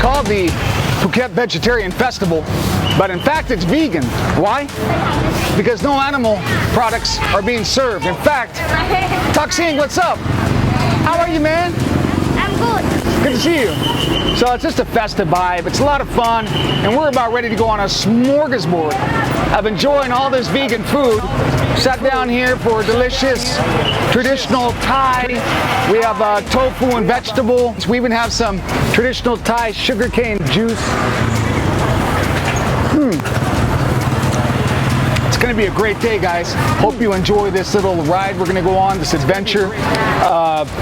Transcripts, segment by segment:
called the Phuket Vegetarian Festival, but in fact it's vegan. Why? Because no animal products are being served. In fact, Taksin, what's up? How are you, man? I'm good. Good to see you. So it's just a festive vibe. It's a lot of fun, and we're about ready to go on a smorgasbord of enjoying all this vegan food. Sat down here for delicious traditional Thai. We have tofu and vegetables. We even have some traditional Thai sugarcane juice. It's going to be a great day, guys. Hope you enjoy this little ride we're going to go on, this adventure.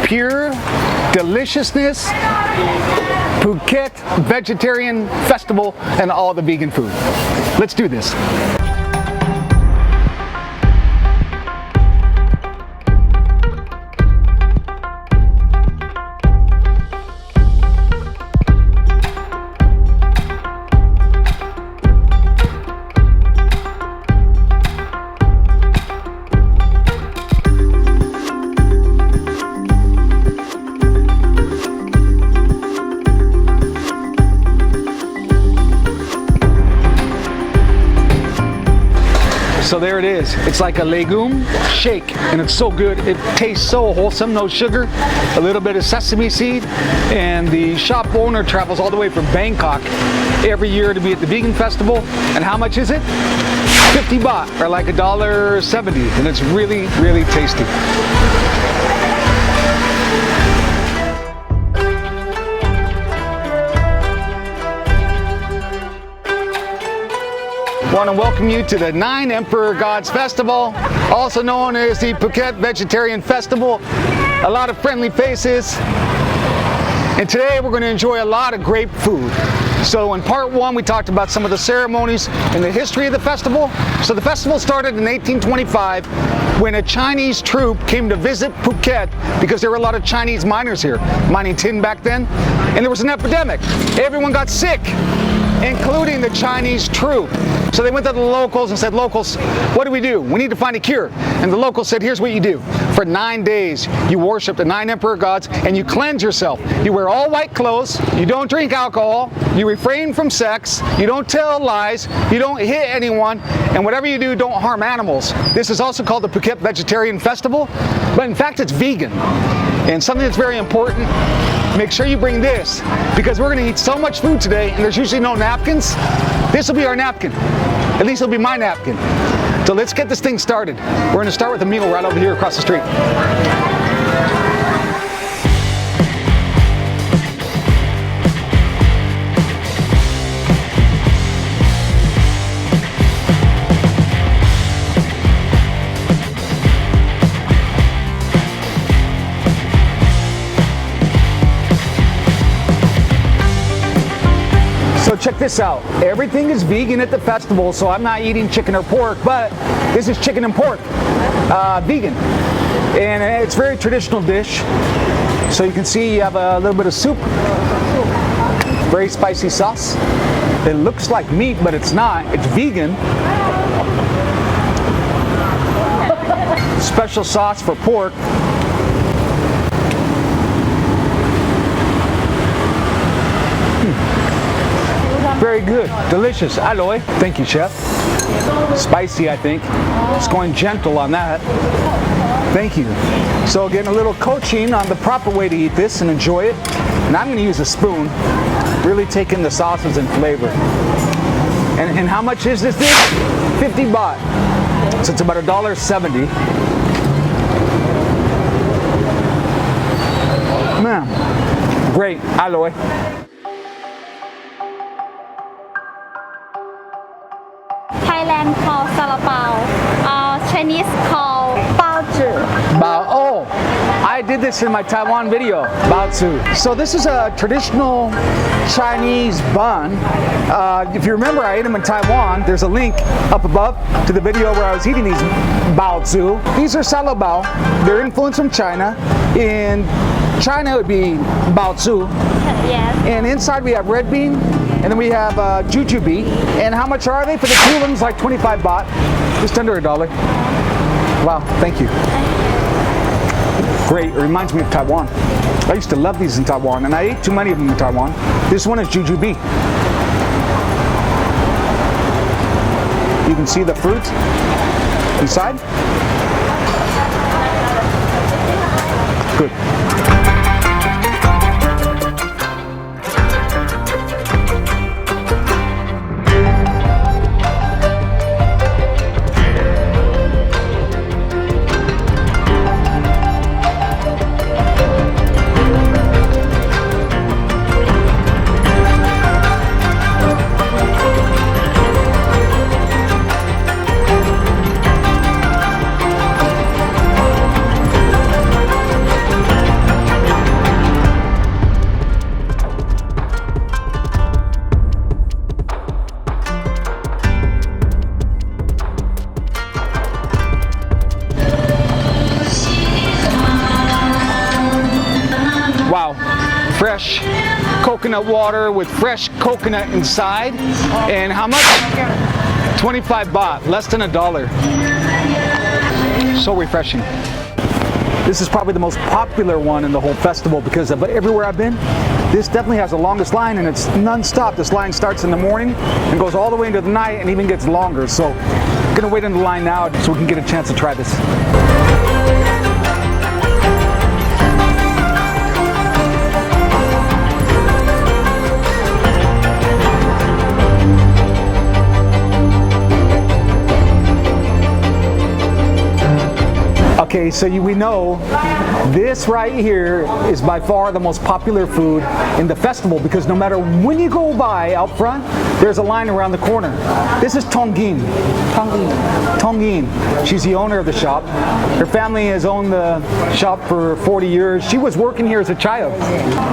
Pure deliciousness, Phuket Vegetarian Festival, and all the vegan food. Let's do this. So there it is. It's like a legume shake, and it's so good. It tastes so wholesome, no sugar, a little bit of sesame seed, and the shop owner travels all the way from Bangkok every year to be at the vegan festival. And how much is it? 50 baht, or like $1.70, and it's really, really tasty. I want to welcome you to the Nine Emperor Gods Festival, also known as the Phuket Vegetarian Festival. A lot of friendly faces, and today we're going to enjoy a lot of great food. So in part one, we talked about some of the ceremonies and the history of the festival. So the festival started in 1825 when a Chinese troupe came to visit Phuket because there were a lot of Chinese miners here, mining tin back then, and there was an epidemic. Everyone got sick, including the Chinese troupe. So they went to the locals and said, locals, what do? We need to find a cure. And the locals said, here's what you do. For 9 days, you worship the 9 emperor gods and you cleanse yourself. You wear all white clothes, you don't drink alcohol, you refrain from sex, you don't tell lies, you don't hit anyone, and whatever you do, don't harm animals. This is also called the Phuket Vegetarian Festival, but in fact it's vegan. And something that's very important, make sure you bring this, because we're going to eat so much food today and there's usually no napkins. This will be our napkin. At least it'll be my napkin. So let's get this thing started. We're going to start with a meal right over here across the street. So check this out. Everything is vegan at the festival, so I'm not eating chicken or pork, but this is chicken and pork, vegan. And it's a very traditional dish. So you can see you have a little bit of soup, very spicy sauce. It looks like meat, but it's not. It's vegan. Special sauce for pork. Very good, delicious, alloy. Thank you, chef. Spicy, I think. It's going gentle on that. Thank you. So getting a little coaching on the proper way to eat this and enjoy it. And I'm going to use a spoon, really take in the sauces and flavor. And how much is this dish? 50 baht. So it's about $1.70. Man, great, alloy. Thailand called salapao. Chinese called baozi. Oh, I did this in my Taiwan video, baozi. So this is a traditional Chinese bun. If you remember, I ate them in Taiwan. There's a link up above to the video where I was eating these baozi. These are salapao. They're influenced from China. In China, it would be baozi. Yes. And inside we have red bean, and then we have jujube. And how much are they? For the two of them, it's like 25 baht, just under $1. Wow, thank you. Great, it reminds me of Taiwan. I used to love these in Taiwan, and I ate too many of them in Taiwan. This one is jujube. You can see the fruit inside. Good. Wow, fresh coconut water with fresh coconut inside. And how much? 25 baht, less than $1. So refreshing. This is probably the most popular one in the whole festival because of everywhere I've been. This definitely has the longest line and it's non-stop. This line starts in the morning and goes all the way into the night and even gets longer. So I'm gonna wait in the line now so we can get a chance to try this. Okay, so we know this right here is by far the most popular food in the festival because no matter when you go by out front, there's a line around the corner. This is Tongin. Tongin. She's the owner of the shop. Her family has owned the shop for 40 years. She was working here as a child.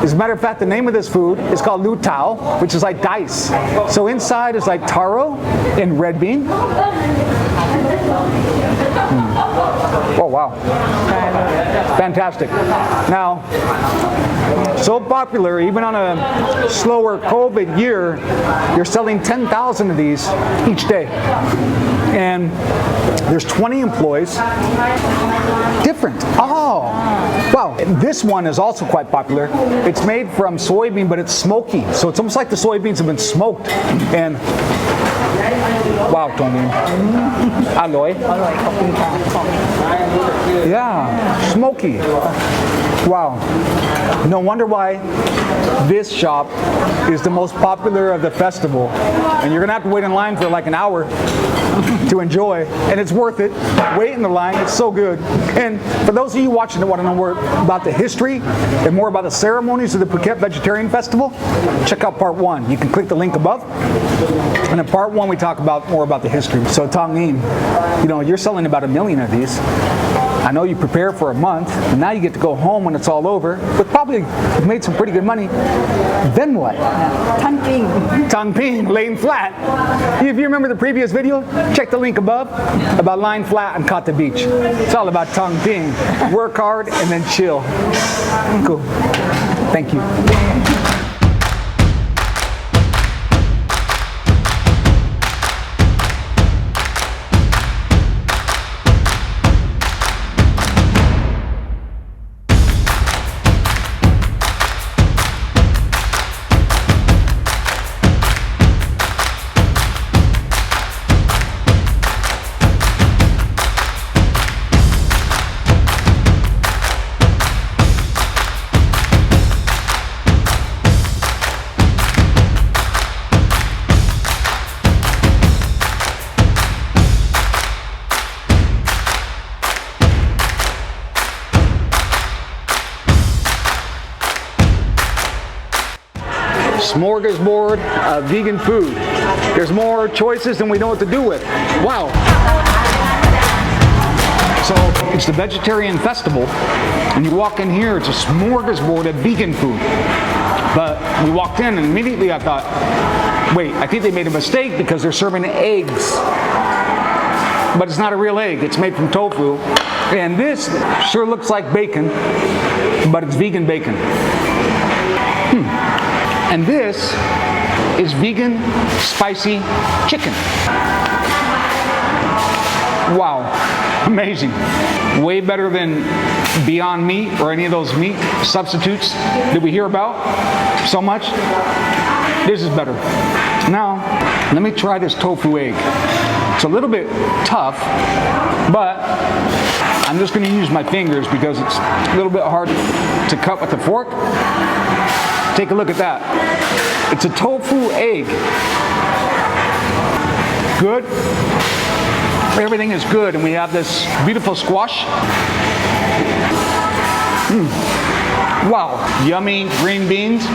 As a matter of fact, the name of this food is called lu tao, which is like dice. So inside is like taro and red bean. Oh wow, fantastic. Now, so popular, even on a slower COVID year, you're selling 10,000 of these each day. And there's 20 employees. Different. Oh, wow. This one is also quite popular. It's made from soybean, but it's smoky. So it's almost like the soybeans have been smoked. And wow, Tony. Alloy. Yeah, smoky. Wow. No wonder why this shop is the most popular of the festival. And you're gonna have to wait in line for like an hour to enjoy. And it's worth it. Wait in the line, it's so good. And for those of you watching that want to know more about the history and more about the ceremonies of the Phuket Vegetarian Festival, check out part 1. You can click the link above. And in part 1 we talk about more about the history. So Tongin, you know, you're selling about 1 million of these. I know you prepare for a month, and now you get to go home when it's all over, but probably you've made some pretty good money. Then what? Tongping, laying flat. If you remember the previous video, check the link above about lying flat on Kata Beach. It's all about Tongping. Work hard and then chill. Cool. Thank you. Smorgasbord of vegan food. There's more choices than we know what to do with. Wow. So it's the Vegetarian Festival, and you walk in here, it's a smorgasbord of vegan food. But we walked in and immediately I thought, wait, I think they made a mistake because they're serving eggs. But it's not a real egg, it's made from tofu. And this sure looks like bacon, but it's vegan bacon. And this is vegan spicy chicken. Wow. Amazing. Way better than Beyond Meat or any of those meat substitutes that we hear about so much. This is better. Now, let me try this tofu egg. It's a little bit tough, but I'm just going to use my fingers because it's a little bit hard to cut with a fork. Take a look at that. It's a tofu egg. Good. Everything is good, and we have this beautiful squash. Wow. Yummy green beans.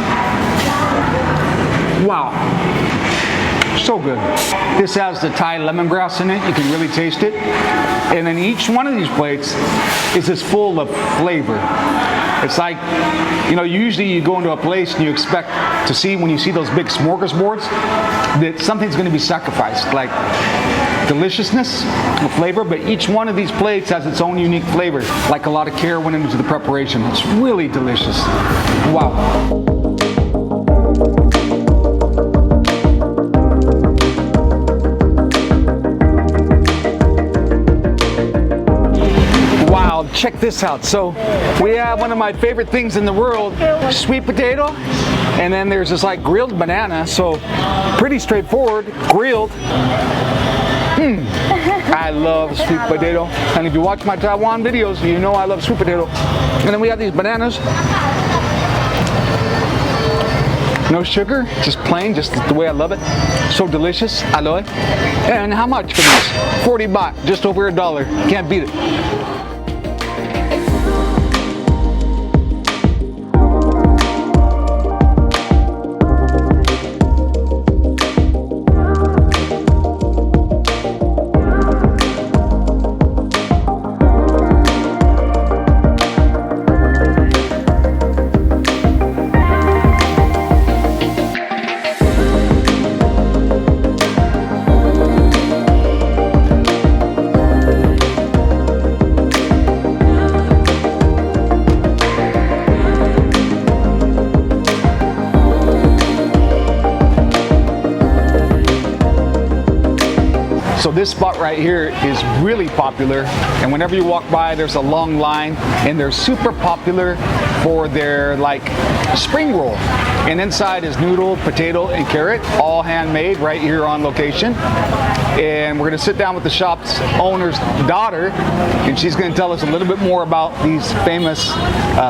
Wow. So good. This has the Thai lemongrass in it. You can really taste it. And then each one of these plates is just full of flavor. It's like, you know, usually you go into a place and you expect to see, when you see those big smorgasbords, that something's going to be sacrificed, like deliciousness, the flavor, but each one of these plates has its own unique flavor. Like a lot of care went into the preparation. It's really delicious. Wow. Check this out. So we have one of my favorite things in the world, sweet potato, and then there's this like grilled banana. So pretty straightforward, grilled. I love sweet potato, and if you watch my Taiwan videos, you know I love sweet potato. And then we have these bananas. No sugar, just plain, just the way I love it. So delicious, aloy. And how much for this? 40 baht, just over $1. Can't beat it. So this spot right here is really popular, and whenever you walk by there's a long line, and they're super popular for their like spring roll. And inside is noodle, potato, and carrot, all handmade right here on location. And we're gonna sit down with the shop's owner's daughter, and she's gonna tell us a little bit more about these famous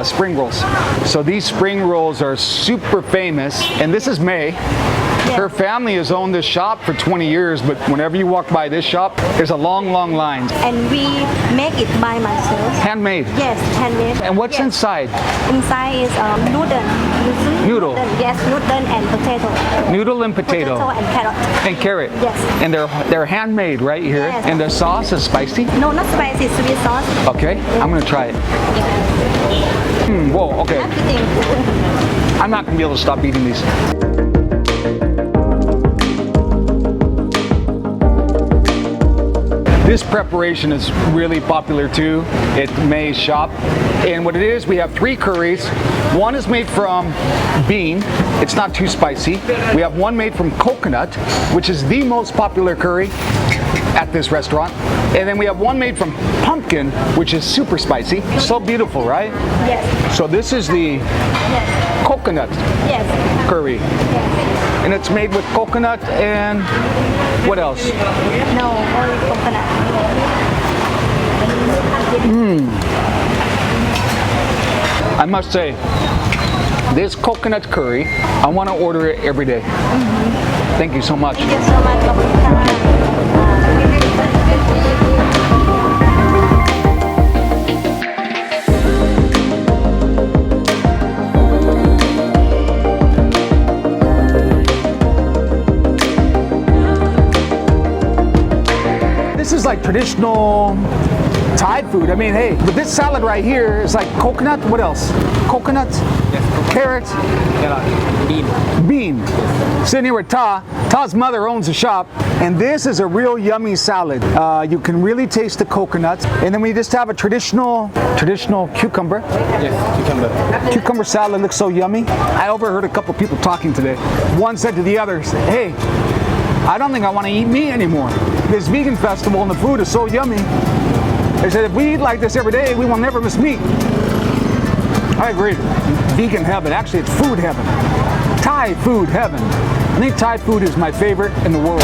spring rolls. So these spring rolls are super famous, and this is May. Her family has owned this shop for 20 years, but whenever you walk by this shop, there's a long, long line. And we make it by myself. Handmade? Yes, handmade. And what's inside? Inside is noodle. Noodle? Yes, noodle and potato. Noodle and potato. Potato and carrot. And carrot? Yes. And they're handmade right here? Yes. And the sauce is spicy? No, not spicy, sweet sauce. Okay, I'm gonna try it. Whoa, okay. I'm not gonna be able to stop eating these. This preparation is really popular too at May's shop. And what it is, we have 3 curries. One is made from bean. It's not too spicy. We have one made from coconut, which is the most popular curry at this restaurant. And then we have one made from pumpkin, which is super spicy. So beautiful, right? Yes. So this is the coconut curry. Yes. And it's made with coconut and what else? No, only coconut. I must say, this coconut curry, I want to order it every day. Thank you so much. Thank you so much. This is like traditional Thai food. I mean, hey, but this salad right here is like coconut. What else? Coconut? Yes. Carrot? Bean. Sitting here with Ta. Ta's mother owns a shop, and this is a real yummy salad. You can really taste the coconut, and then we just have a traditional cucumber. Yes, cucumber. Cucumber salad looks so yummy. I overheard a couple people talking today. One said to the other, "Hey, I don't think I want to eat meat anymore. This vegan festival and the food is so yummy. They said if we eat like this every day, we will never miss meat. I agree. Vegan heaven. Actually, it's food heaven. Thai food heaven. I think Thai food is my favorite in the world.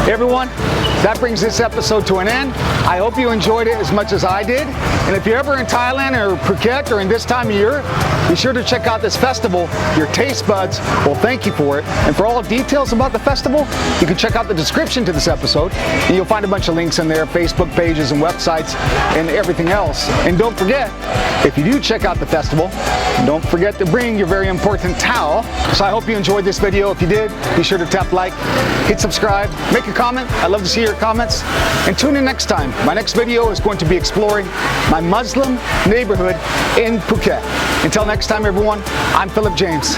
Everyone, that brings this episode to an end. I hope you enjoyed it as much as I did. And if you're ever in Thailand or Phuket during this time of year, be sure to check out this festival. Your taste buds will thank you for it. And for all details about the festival, you can check out the description to this episode. And you'll find a bunch of links in there, Facebook pages and websites and everything else. And don't forget, if you do check out the festival, don't forget to bring your very important towel. So I hope you enjoyed this video. If you did, be sure to tap like, hit subscribe, make a comment. I'd love to see your comments. And tune in next time. My next video is going to be exploring my Muslim neighborhood in Phuket. Until next time, everyone, I'm Philip James.